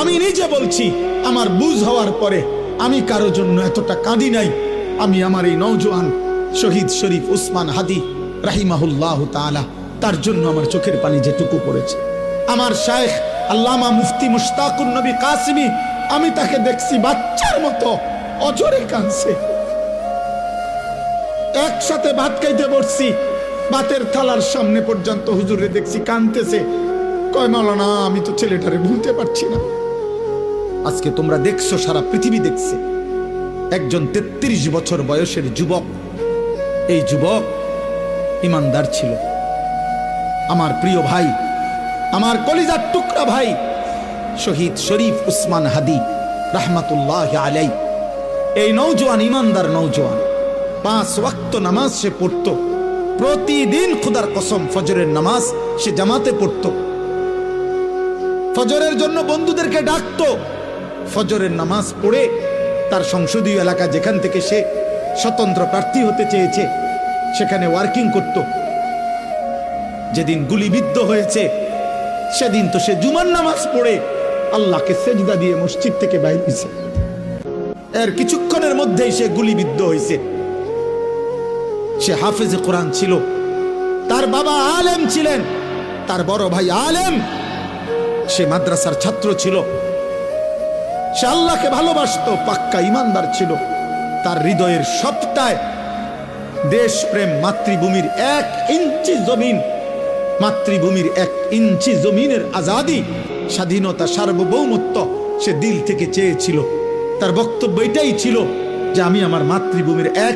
আমি নিজে বলছি, আমার বুঝ হওয়ার পরে আমি কারো জন্য এতটা কাঁদি নাই। আমি আমার এই নওজোয়ান শহীদ শরীফ উসমান হাদি রাহিমাহুল্লাহ তাআলা, তার জন্য আমার চোখের পানি যেটুকু পড়েছে। আমার শায়েখ আল্লামা মুফতি মুশতাকুন নবী কাসিমি, আমি তাকে দেখছি বাচ্চার মতো অজরে কাঁদছে। একসাথে ভাত খাইতে বসছি, ভাতের থালার সামনে পর্যন্ত হুজুরে দেখছি কাঁদতেছে। কয় মাওলানা, আমি তো ছেলেটারে ভুলতে পারছি না। আজকে তোমরা দেখছো, সারা পৃথিবী দেখছে, একজন 33 বছর বয়সের যুবক। এই যুবক ইমানদার ছিল। আমার প্রিয় ভাই, আমার কলিজার টুকরা ভাই শহীদ শরীফ উসমান হাদি রাহমাতুল্লাহ আলাই, এই নওজোয়ান ইমানদার নওজোয়ান 5 ওয়াক্ত নামাজ সে পড়তো প্রতিদিন। খুদার কসম, ফজরের নামাজ সে জামাতে পড়তো। ফজরের জন্য বন্ধুদেরকে ডাকতো। ফজরের নামাজ পড়ে তার সংসদীয় এলাকা, যেখান থেকে সে স্বতন্ত্র প্রার্থী হতে চেয়েছে, সেখানে ওয়ার্কিং করত। যেদিন গুলিবিদ্ধ হয়েছে সেদিন তো সে জুমার নামাজ পড়ে আল্লাহকে সেজদা দিয়ে মসজিদ থেকে বাইর হয়েছে। এর কিছুক্ষণের মধ্যেই সে গুলিবিদ্ধ হয়েছে। সে হাফেজে কোরআন ছিল, তার বাবা আলেম ছিলেন, তার বড় ভাই আলেম, সে মাদ্রাসার ছাত্র ছিল। সে আল্লাহকে ভালোবাসতো, পাক্কা ইমানদার ছিল। তার হৃদয়ের সবটায় দেশপ্রেম, মাতৃভূমির 1 ইঞ্চি জমিন, মাতৃভূমির 1 ইঞ্চি জমিনের আজাদি, স্বাধীনতা, সার্বভৌমত্ব সে দিল থেকে চেয়েছিল। তার বক্তব্য এটাই ছিল যে আমি আমার মাতৃভূমির 1